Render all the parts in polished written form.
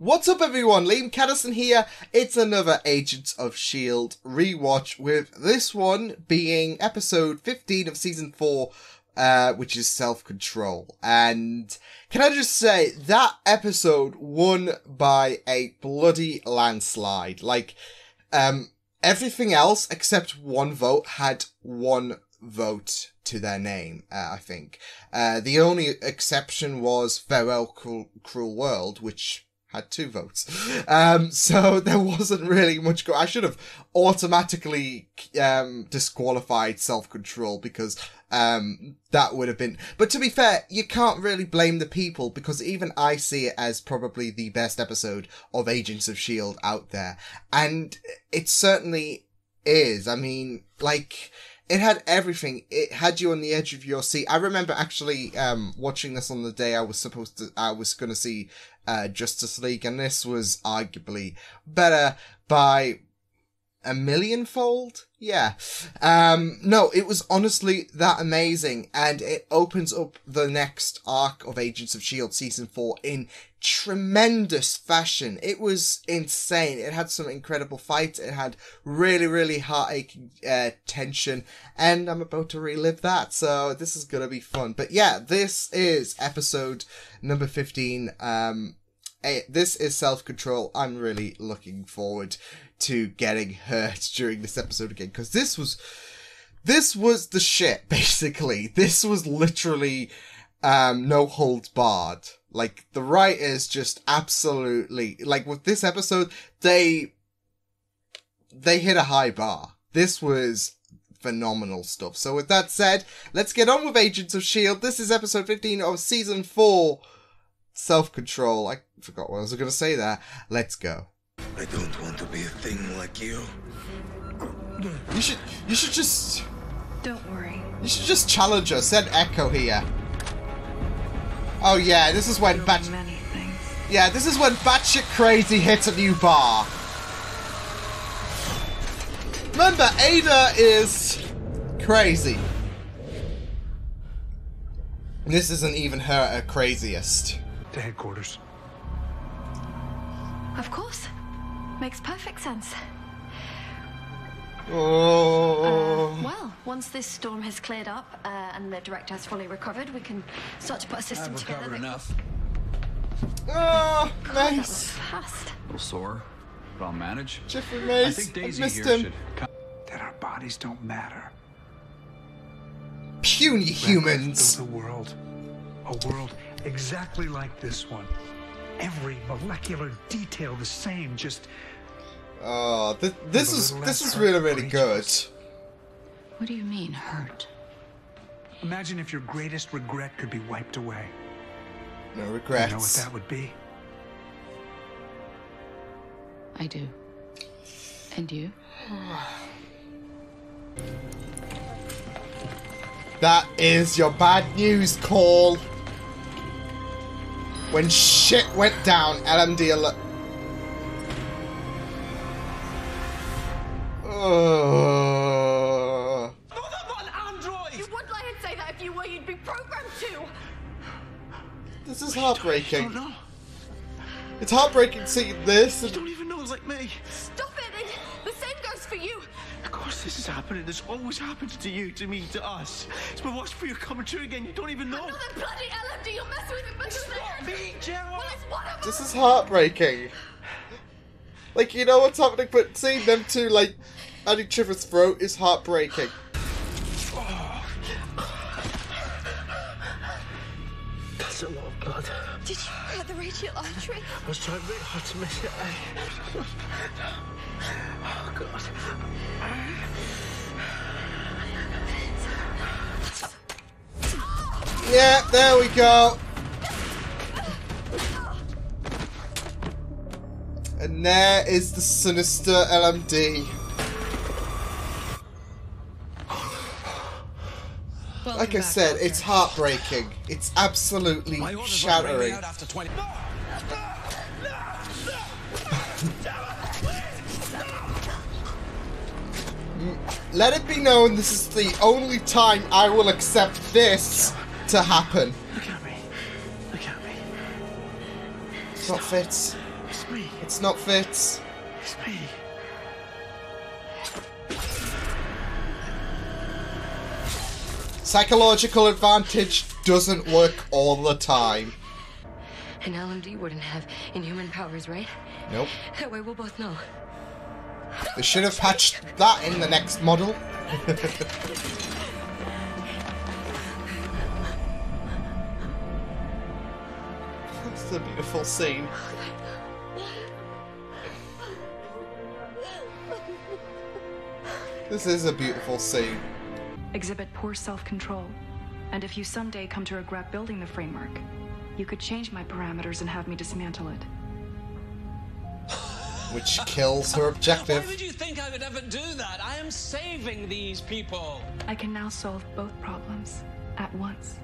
What's up everyone, Liam Catterson here. It's another Agents of S.H.I.E.L.D. rewatch, with this one being episode 15 of season 4, which is Self-Control. And can I just say, that episode won by a bloody landslide. Like, everything else except one vote had one vote to their name, I think. The only exception was Farewell Cruel World, which had 2 votes. So there wasn't really much I should have automatically disqualified Self-Control because that would have been... But to be fair, you can't really blame the people, because even I see it as probably the best episode of Agents of S.H.I.E.L.D. out there. And it certainly is. I mean, like... It had everything. It had you on the edge of your seat. I remember actually watching this on the day I was going to see Justice League, and this was arguably better by a millionfold. Yeah. No, it was honestly that amazing, and it opens up the next arc of Agents of S.H.I.E.L.D. Season 4 in tremendous fashion. It was insane. It had some incredible fights. It had really, really heart-aching tension, and I'm about to relive that, so this is gonna be fun. But yeah, this is episode number 15. This is Self-Control. I'm really looking forward to getting hurt during this episode again, because this was the shit, basically. This was literally no holds barred. Like, the writers just absolutely, like, with this episode, they hit a high bar. This was phenomenal stuff. So with that said, let's get on with Agents of S.H.I.E.L.D. This is episode 15 of season 4, Self-Control. I forgot what I was going to say there. Let's go. I don't want to be a thing like you. You should just... Don't worry. You should just challenge her. Send Echo here. Oh yeah, this is when this is when batshit crazy hits a new bar. Remember, Ada is crazy. This isn't even her at craziest. To headquarters. Of course. Makes perfect sense. Oh. Well, once this storm has cleared up and the director has fully recovered, we can start to put a system I've together. recovered enough. Oh, God, that was nice. fast. A little sore, but I'll manage. Jeffrey I Mace, think Daisy missed here him. should come. That our bodies don't matter. Puny humans. Build a world exactly like this one. Every molecular detail the same, just... Oh, this is really, really good. What do you mean, hurt? Imagine if your greatest regret could be wiped away. No You regrets. know what that would be? I do. And you? That is your bad news call. When shit went down, LMD alert. No, I'm not an android! You would lie and say that if you were, you'd be programmed to! This is heartbreaking. Oh no! It's heartbreaking seeing this. You don't even know it's like me! Stop it! The same goes for you! Of course this is happening. This always happens to you, to me, to us. It's my watch for you coming true again. You don't even know. Another bloody LMD, you'll mess with it, but It's not me, Gerald! Well, it's one of This us! is heartbreaking. Like, you know what's happening, but seeing them two, like, at each other's throat is heartbreaking. That's a lot of blood. Did you hurt the radial artery? I was trying really hard to miss it. Oh, God. Yeah, there we go. And there is the sinister LMD. Like I said, it's heartbreaking. It's absolutely shattering. After 20. Let it be known this is the only time I will accept this to happen. Look at me. Look at me. It's not fit. It's It's me. It's not Fitz. It's me. Psychological advantage doesn't work all the time. An LMD wouldn't have inhuman powers, right? Nope. That way we'll both know. They should have patched that in the next model. That's a beautiful scene. This is a beautiful scene. Exhibit poor self-control. And if you someday come to regret building the framework, you could change my parameters and have me dismantle it. Which kills her objective. Why would you think I would ever do that? I am saving these people. I can now solve both problems at once.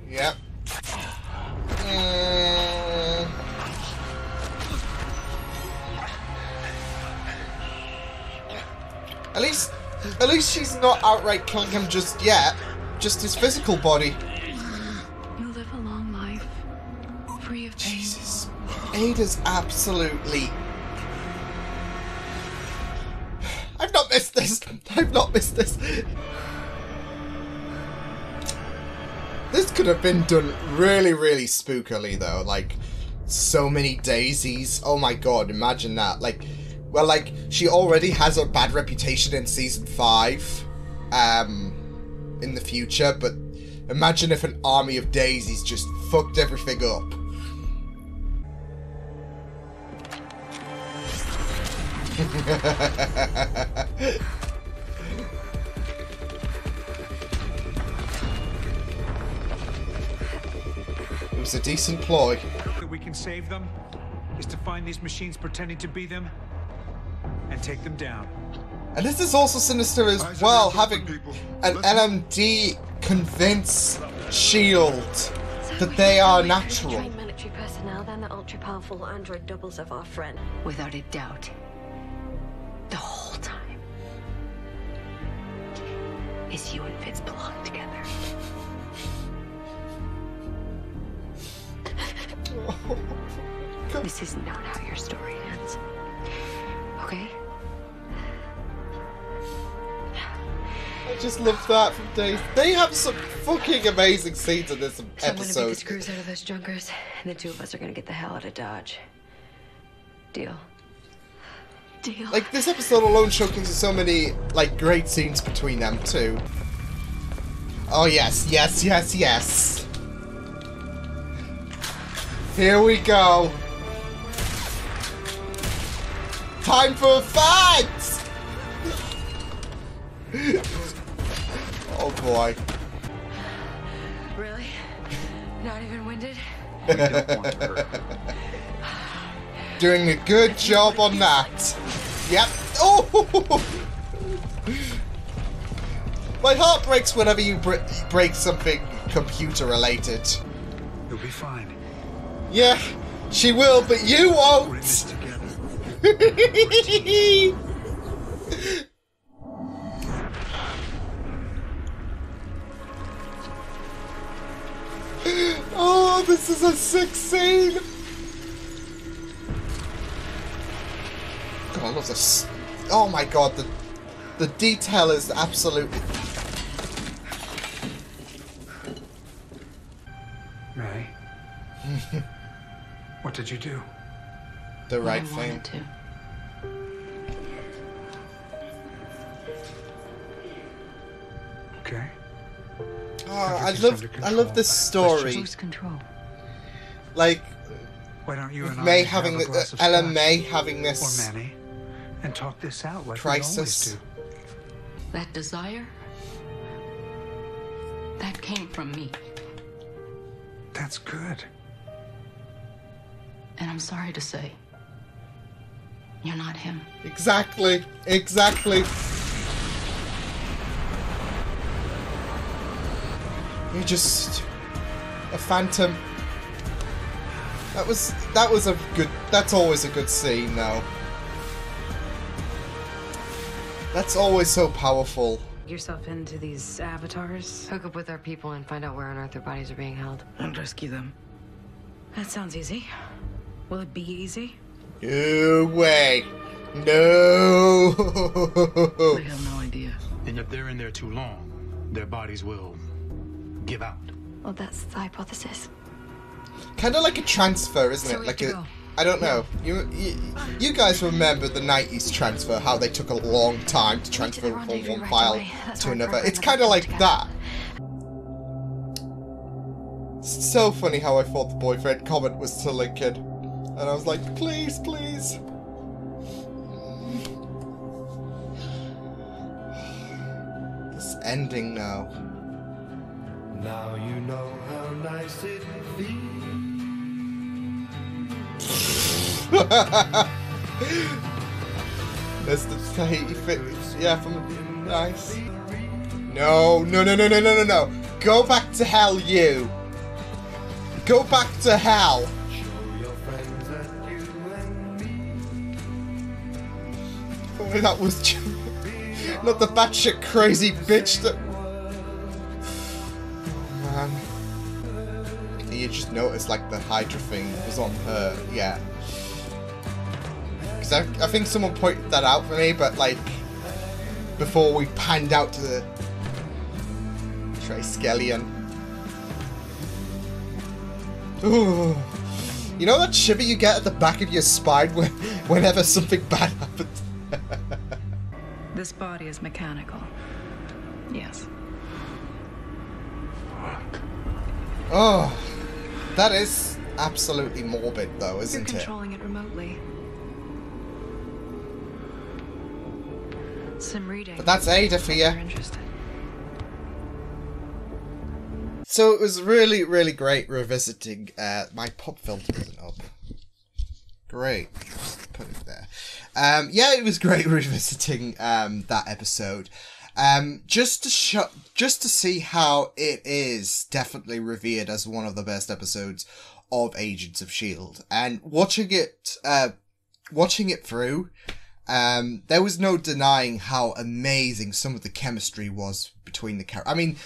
Yep. At least she's not outright killing him just yet. Just his physical body. You live a long life, free of pain. Jesus. Ada's absolutely... I've not missed this. I've not missed this. This could have been done really, really spookily, though. Like, so many daisies. Oh my god, imagine that. Like, well, like, she already has a bad reputation in Season 5, in the future, but imagine if an army of daisies just fucked everything up. It was a decent ploy. That we can save them is to find these machines pretending to be them and take them down. And this is also sinister as well, having an LMD convince S.H.I.E.L.D. that they are natural. Trained military personnel, then the ultra-powerful android doubles of our friend. Without a doubt. The whole time. Is you and Fitz belong together. This is not how your story ends. Okay? I just love that from Dave. They have some fucking amazing scenes in this So I'm gonna beat the episode. screws out of those junkers, and the two of us are gonna get the hell out of Dodge. Deal. Deal. Like, this episode alone showcases so many, like, great scenes between them, too. Oh, yes, yes, yes, yes. Here we go. Time for a fight! Oh, boy. Really? Not even winded? We don't want to hurt her. Doing a good job on that. Yep. Oh! My heart breaks whenever you break something computer-related. You'll be fine. Yeah, she will, but you We're in this won't! together. Oh, this is a sick scene! God, I love this. Oh my god, the detail is absolutely... Ray, what did you do? the right I thing. wanted to. Okay. Oh, Everything's under I love control. this story. Lose control. Like, Why don't you and May I having have a the glass of Ella scotch, May having or this Manny, and talk this out like crisis. we always do? That desire, that came from me. That's good. And I'm sorry to say, you're not him. Exactly, exactly. You're just a phantom. That was a good. That's always a good scene, though. That's always so powerful. Yourself into these avatars Hook up with our people and find out where on earth their bodies are being held. and rescue them. That sounds easy. Will it be easy? No way. No. They have no idea. And if they're in there too long, their bodies will give out. Well, that's the hypothesis. Kind of like a transfer, isn't So it? we Like have a, to go. I don't know. You guys remember the 90s transfer, how they took a long time to transfer the from rendezvous one right file away. That's to where I another. programmed It's the kind of boxes like together. that. It's so funny how I thought the boyfriend comment was to Lincoln. And I was like, please, please. This ending now. Now you know how nice it feels. There's the Tahiti fit. Yeah, from nice. No, no, no, no, no, no, no, no. Go back to hell, you. Go back to hell. Show your friends that you and me. Oh, that was not the batshit crazy bitch that. Oh, man. You just noticed like the Hydra thing was on her, yeah. Because I think someone pointed that out for me, but like before we panned out to the Triskelion. Ooh. You know that shiver you get at the back of your spine whenever something bad happens? This body is mechanical. Yes. Oh, that is absolutely morbid though, You're isn't it? controlling it remotely. Some reading. But that's Ada for you. You're interested. So it was really, really great revisiting. My pop filter isn't up. Great, just put it there. Yeah, it was great revisiting that episode. Just to see how it is definitely revered as one of the best episodes of Agents of S.H.I.E.L.D. And watching it through, there was no denying how amazing some of the chemistry was between the characters. I mean,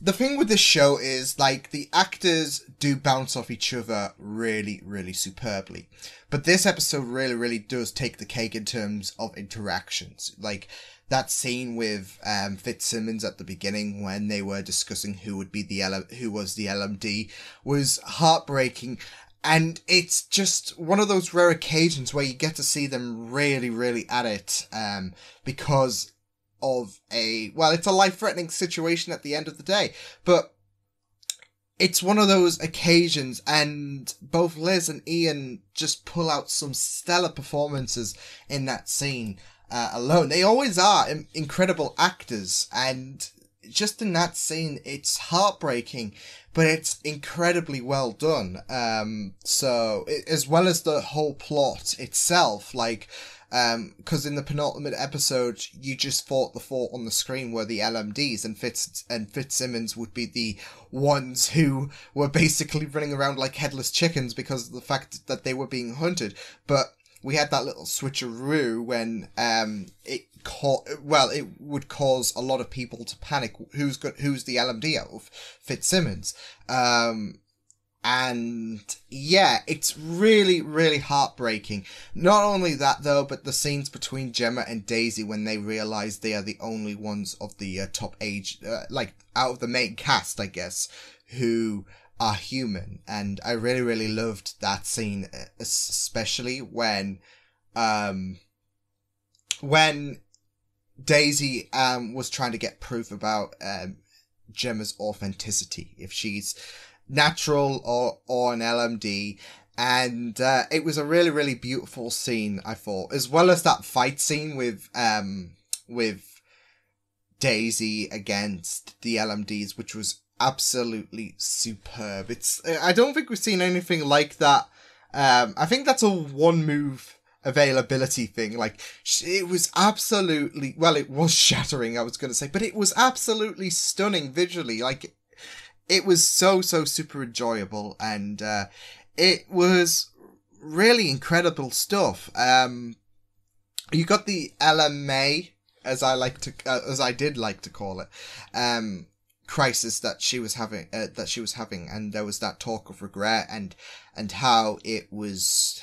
the thing with this show is, like, the actors do bounce off each other really, really superbly. But this episode really, really does take the cake in terms of interactions. Like, that scene with Fitzsimmons at the beginning when they were discussing who was the LMD was heartbreaking. And it's just one of those rare occasions where you get to see them really, really at it, because of it's a life-threatening situation at the end of the day. But it's one of those occasions, and both Liz and Ian just pull out some stellar performances in that scene alone. They always are incredible actors, and just in that scene, it's heartbreaking, but it's incredibly well done. So, as well as the whole plot itself, like, because in the penultimate episode, you just thought the thought on the screen were the LMDs, and Fitzsimmons would be the ones who were basically running around like headless chickens because of the fact that they were being hunted. But we had that little switcheroo when it would cause a lot of people to panic. Who's the LMD of Fitzsimmons? And yeah, it's really, really heartbreaking. Not only that though, but the scenes between Gemma and Daisy when they realize they are the only ones of the top age, like out of the main cast, I guess, who are human. And I really, really loved that scene, especially when Daisy was trying to get proof about Gemma's authenticity, if she's natural or an LMD, and it was a really, really beautiful scene, I thought, as well as that fight scene with Daisy against the LMDs, which was absolutely superb. I don't think we've seen anything like that. I think that's a one move availability thing. Like, it was absolutely, well, it was shattering, I was going to say, but it was absolutely stunning visually. Like, it was so super enjoyable, and it was really incredible stuff. You got the LMA, as I did like to call it, crisis that she was having, and there was that talk of regret and how it was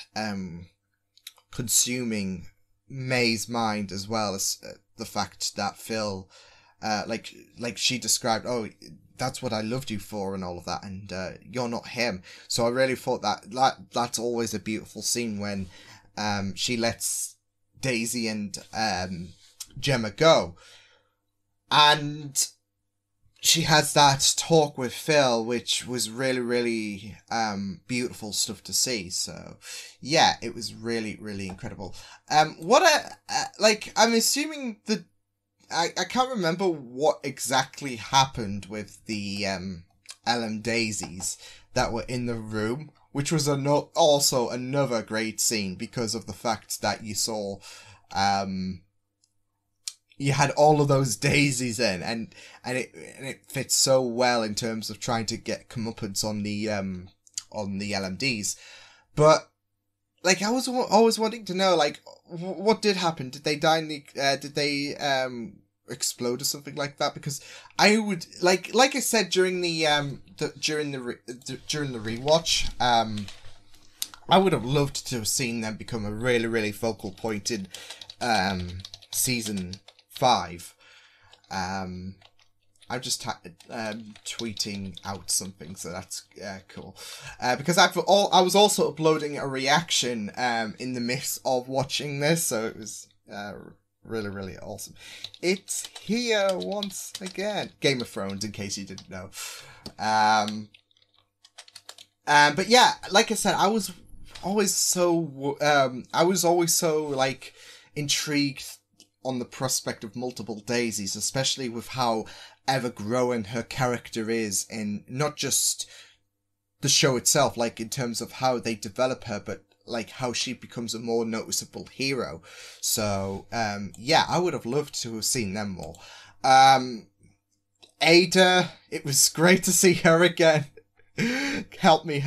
consuming May's mind, as well as the fact that Phil, like she described, oh, that's what I loved you for and all of that, and you're not him. So I really thought that's always a beautiful scene when she lets Daisy and Gemma go, and she has that talk with Phil, which was really, really beautiful stuff to see. So yeah, it was really, really incredible. I'm assuming that I can't remember what exactly happened with the LM Daisies that were in the room, which was also another great scene because of the fact that you saw you had all of those daisies in, and it fits so well in terms of trying to get comeuppance on the LMDs. But like, I was always wanting to know, like, what did happen? Did they die in the did they explode or something like that? Because I would like I said during the rewatch, I would have loved to have seen them become a really, really focal point in season 5. I'm just tweeting out something, so that's cool. Because I was also uploading a reaction in the midst of watching this, so it was really, really awesome. It's here once again. Game of Thrones, in case you didn't know. But yeah, like I said, I was always so like intrigued on the prospect of multiple daisies, especially with how ever-growing her character is in not just the show itself, like in terms of how they develop her, but like how she becomes a more noticeable hero. So yeah, I would have loved to have seen them more. Ada, it was great to see her again. Help me.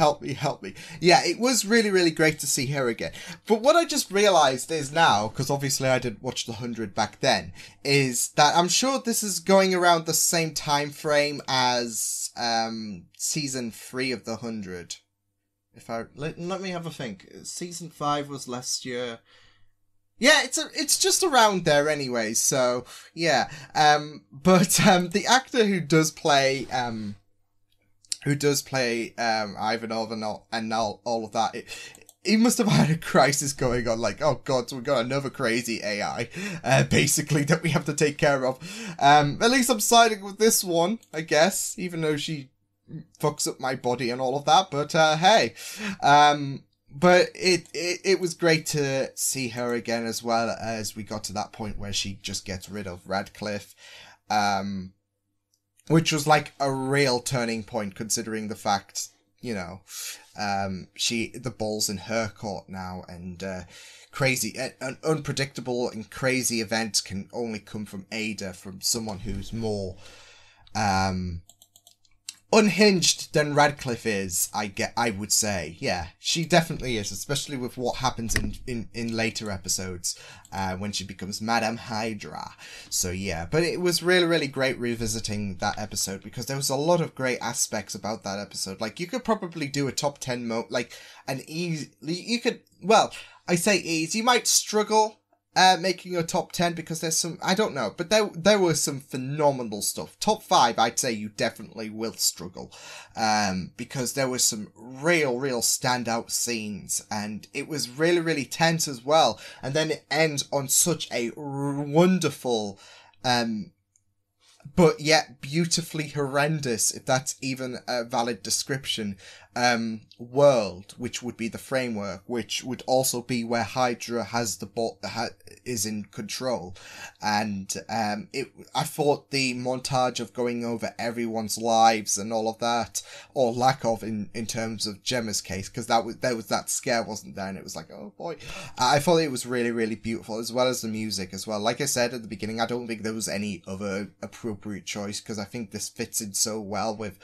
Yeah, it was really, really great to see her again. But what I just realised is now, because obviously I didn't watch the 100 back then, is that I'm sure this is going around the same time frame as season 3 of the 100. Let me have a think. Season 5 was last year. Yeah, it's just around there anyway. So yeah, but the actor who does play Ivanov and all of that, he must have had a crisis going on, like, oh god, so we've got another crazy AI, basically, that we have to take care of. At least I'm siding with this one, I guess, even though she fucks up my body and all of that, but hey. But it was great to see her again, as well as we got to that point where she just gets rid of Radcliffe. Which was like a real turning point, considering the fact, you know, the ball's in her court now, and crazy and unpredictable and crazy events can only come from Ada, from someone who's more unhinged than Radcliffe is. I would say, yeah, she definitely is, especially with what happens in later episodes when she becomes Madame Hydra. So yeah, but it was really, really great revisiting that episode, because there was a lot of great aspects about that episode. Like, you could probably do a top 10 you could, well, I say ease, you might struggle making a top 10, because there's some, I don't know, but there was some phenomenal stuff. Top 5, I'd say you definitely will struggle, because there was some real standout scenes, and it was really, really tense as well. And then it ends on such a wonderful, but yet beautifully horrendous, if that's even a valid description, world, which would be the framework, which would also be where Hydra has is in control. And I thought the montage of going over everyone's lives and all of that, or lack of in terms of Gemma's case, because there was that scare, wasn't there? And it was like, oh boy, I thought it was really, really beautiful, as well as the music as well. Like I said at the beginning, I don't think there was any other appropriate choice, because I think this fits in so well with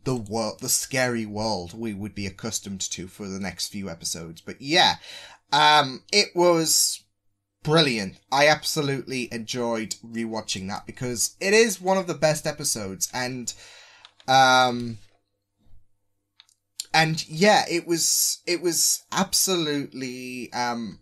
the scary world we would be accustomed to for the next few episodes. But yeah, it was brilliant. I absolutely enjoyed rewatching that because it is one of the best episodes, and yeah, it was absolutely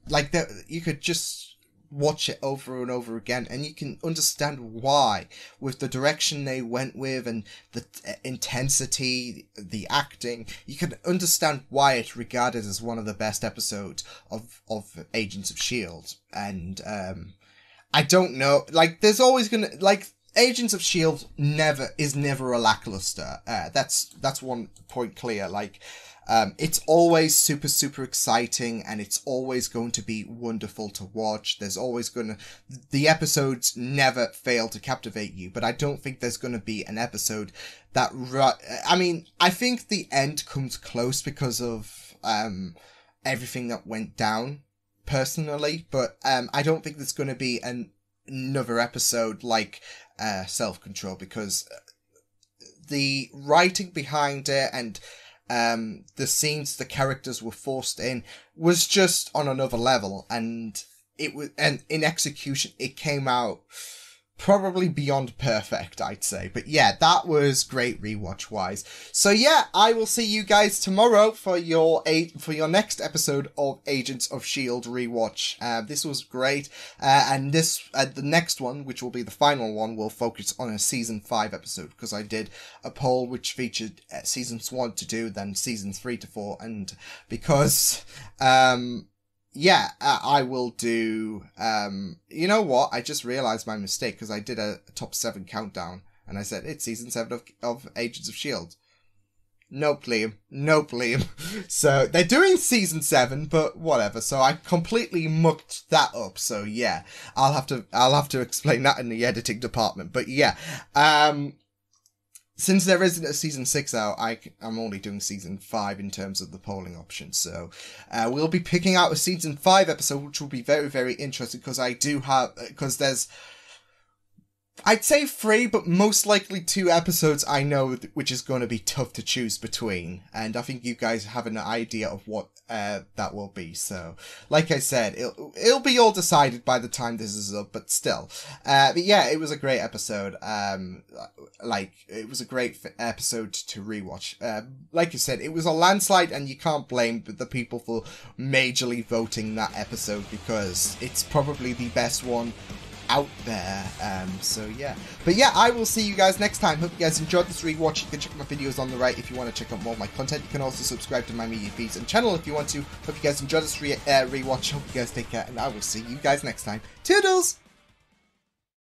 like that. You could just watch it over and over again, and you can understand why, with the direction they went with and the intensity, the acting. You can understand why it's regarded as one of the best episodes of Agents of S.H.I.E.L.D. And I don't know, like, there's always gonna, like, Agents of S.H.I.E.L.D. is never a lackluster. That's one point clear. Like, it's always super, super exciting, and it's always going to be wonderful to watch. The episodes never fail to captivate you, but I don't think there's gonna be an episode that, I mean, I think the end comes close because of, everything that went down, personally, but, I don't think there's gonna be another episode like, Self-Control, because the writing behind it and the scenes the characters were forced in was just on another level, and in execution it came out probably beyond perfect, I'd say. But yeah, that was great rewatch wise. So yeah, I will see you guys tomorrow for your next episode of Agents of S.H.I.E.L.D. rewatch. This was great, and the next one, which will be the final one, will focus on a season 5 episode, because I did a poll which featured seasons 1 to 2, then seasons 3 to 4, and because yeah, I will do, you know what, I just realised my mistake, because I did a top 7 countdown, and I said, it's season 7 of Agents of S.H.I.E.L.D. Nope, Liam. So, they're doing season 7, but whatever, so I completely mucked that up, so yeah, I'll have to explain that in the editing department, but yeah, since there isn't a season 6 out, I'm only doing season 5 in terms of the polling option. So, we'll be picking out a season 5 episode, which will be very, very interesting, because there's, I'd say 3, but most likely 2 episodes I know which is going to be tough to choose between. And I think you guys have an idea of what that will be. So, like I said, it'll be all decided by the time this is up, but still. But yeah, it was a great episode. It was a great episode to rewatch. Like I said, it was a landslide, and you can't blame the people for majorly voting that episode, because it's probably the best one out there. So yeah, but yeah, I will see you guys next time. Hope you guys enjoyed this rewatch. You can check my videos on the right if you want to check out more of my content. You can also subscribe to my media feeds and channel if you want to. Hope you guys enjoyed this rewatch. Hope you guys take care, and I will see you guys next time. Toodles!